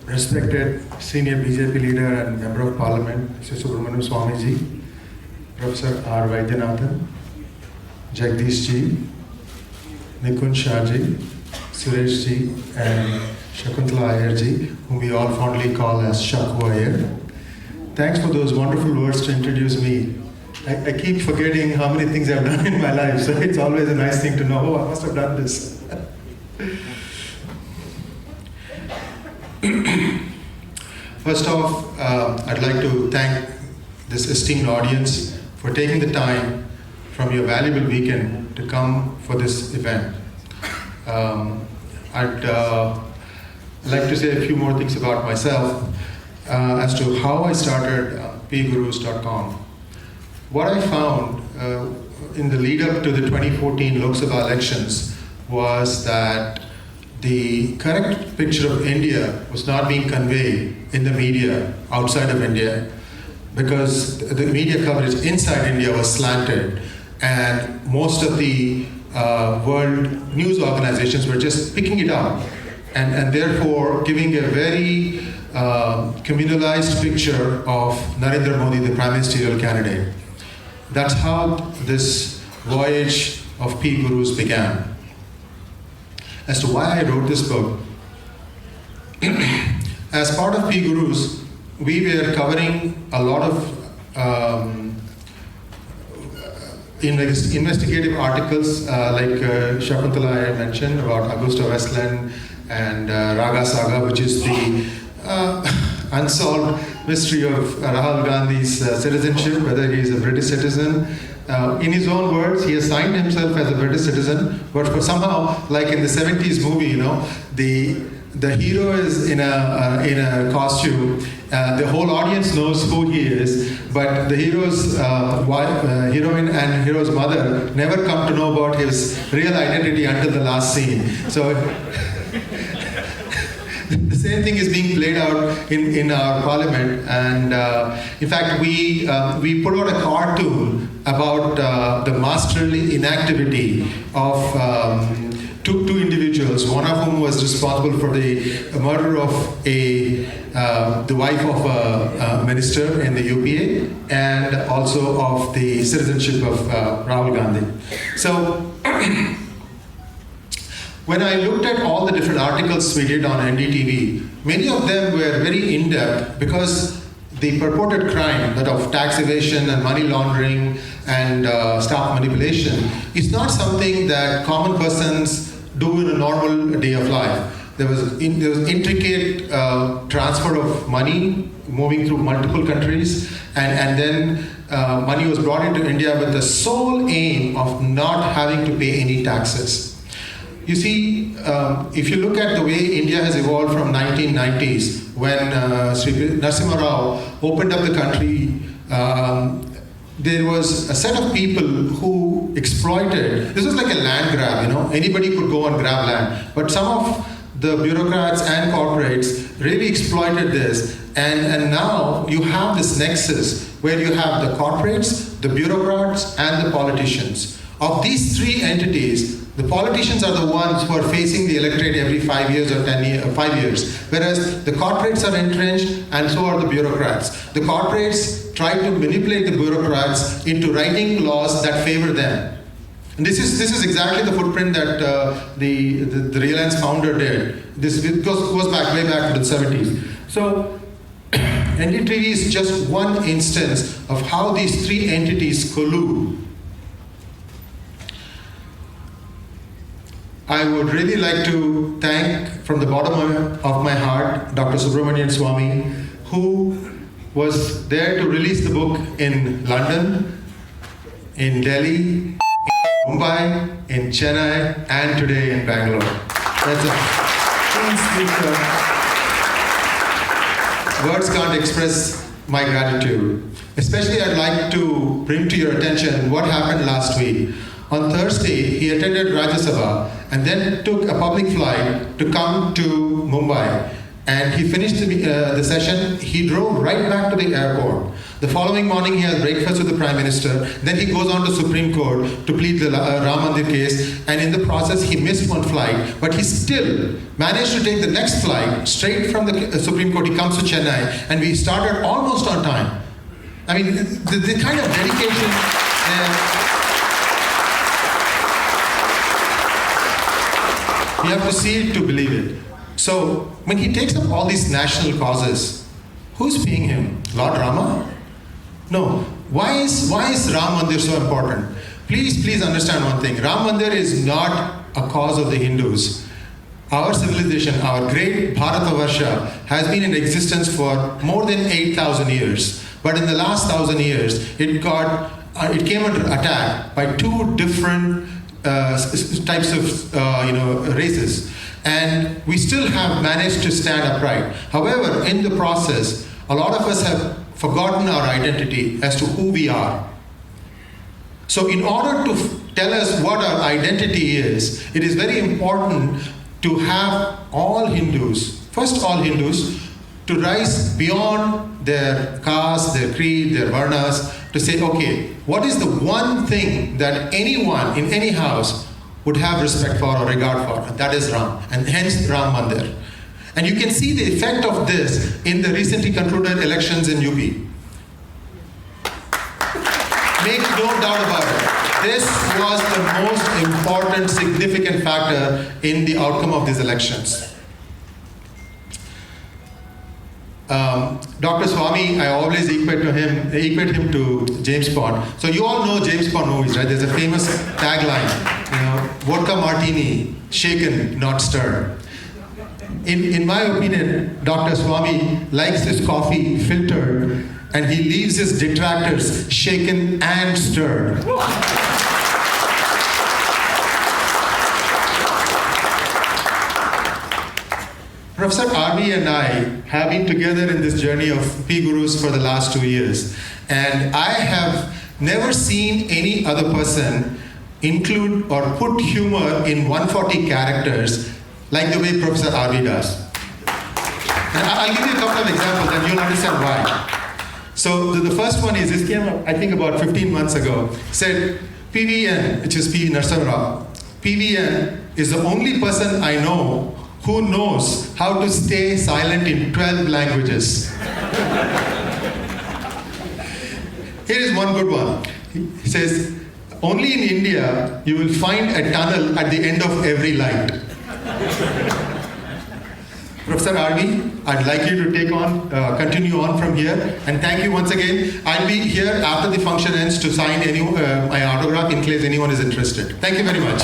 respected senior BJP leader and member of parliament, Mr. Subramanian Swamy ji, Professor R. Vaidyanathan, Jagdish ji, Nikun Shah ji, Suresh ji, and Sree Iyer ji, whom we all fondly call as Shaku Iyer. Thanks for those wonderful words to introduce me. I keep forgetting how many things I've done in my life, so it's always a nice thing to know, oh, I must have done this. First off, I'd like to thank this esteemed audience for taking the time from your valuable weekend to come for this event. I'd like to say a few more things about myself as to how I started pgurus.com. What I found in the lead up to the 2014 Lok Sabha elections was that the correct picture of India was not being conveyed in the media outside of India, because the media coverage inside India was slanted, and most of the world news organizations were just picking it up and therefore giving a very communalized picture of Narendra Modi, the prime ministerial candidate. That's how this voyage of P-Gurus began. As to why I wrote this book, as part of P-Gurus, we were covering a lot of investigative articles like Shakuntala Iyer mentioned about Augusta Westland and Raga Saga, which is the unsolved mystery of Rahul Gandhi's citizenship, whether he is a British citizen. In his own words, he assigned himself as a British citizen, but for somehow, like in the 70s movie, you know, the hero is in a costume. The whole audience knows who he is, but the hero's wife, heroine and hero's mother never come to know about his real identity until the last scene. So the same thing is being played out in our parliament, and in fact we put out a cartoon about the masterly inactivity of two individuals, one of whom was responsible for the murder of the wife of a minister in the UPA, and also of the citizenship of Rahul Gandhi. So when I looked at all the different articles we did on NDTV, many of them were very in-depth, because the purported crime, that of tax evasion and money laundering and staff manipulation, is not something that common persons do in a normal day of life. There was intricate transfer of money moving through multiple countries, and then money was brought into India with the sole aim of not having to pay any taxes. You see, if you look at the way India has evolved from 1990s, when Sri Narasimha Rao opened up the country, there was a set of people who exploited. This was like a land grab, you know. Anybody could go and grab land. But some of the bureaucrats and corporates really exploited this. And now you have this nexus where you have the corporates, the bureaucrats, and the politicians. Of these three entities, the politicians are the ones who are facing the electorate every 5 years or 5 years, whereas the corporates are entrenched, and so are the bureaucrats. The corporates try to manipulate the bureaucrats into writing laws that favor them. And this is exactly the footprint that the Reliance founder did. This goes back way back to the 70s. So NDTV is just one instance of how these three entities collude. I would really like to thank, from the bottom of my heart, Dr. Subramanian Swamy, who was there to release the book in London, in Delhi, in Mumbai, in Chennai, and today in Bangalore. That's a keen speaker. Words can't express my gratitude. Especially I'd like to bring to your attention what happened last week. On Thursday, he attended Rajya Sabha and then took a public flight to come to Mumbai. and he finished the session. He drove right back to the airport. The following morning, he has breakfast with the Prime Minister. Then he goes on to Supreme Court to plead the Ram Mandir case. And in the process, he missed one flight. But he still managed to take the next flight straight from the Supreme Court. He comes to Chennai. And we started almost on time. I mean, the kind of dedication. You have to see it to believe it. So when he takes up all these national causes, who's paying him? Lord Rama? No. Why is Ram Mandir so important? Please understand one thing. Ram Mandir is not a cause of the Hindus. Our civilization, our great Bharatavarsha, has been in existence for more than 8,000 years. But in the last 1,000 years, it came under attack by two different types of races, and we still have managed to stand upright. However, in the process, a lot of us have forgotten our identity as to who we are. So in order to tell us what our identity is, it is very important to have all Hindus, first all Hindus, to rise beyond their caste, their creed, their varnas, to say, okay, what is the one thing that anyone in any house would have respect for or regard for? That is Ram, and hence Ram Mandir. And you can see the effect of this in the recently concluded elections in UP. Make no doubt about it. This was the most important, significant factor in the outcome of these elections. Dr. Swamy, I always equate him to James Bond. So you all know James Bond movies, right? There's a famous tagline, vodka martini, shaken, not stirred. In my opinion, Dr. Swamy likes his coffee filtered, and he leaves his detractors shaken and stirred. Professor RV and I have been together in this journey of P Gurus for the last 2 years. And I have never seen any other person include or put humor in 140 characters like the way Professor RV does. And I'll give you a couple of examples and you'll understand why. So the first one is, this came up, I think about 15 months ago, said, PVN, which is P. Narsamrao, PVN is the only person I know who knows how to stay silent in 12 languages. Here is one good one. He says, only in India you will find a tunnel at the end of every light. Professor RV, I'd like you to continue on from here, and thank you once again. I'll be here after the function ends to sign my autograph in case anyone is interested. Thank you very much.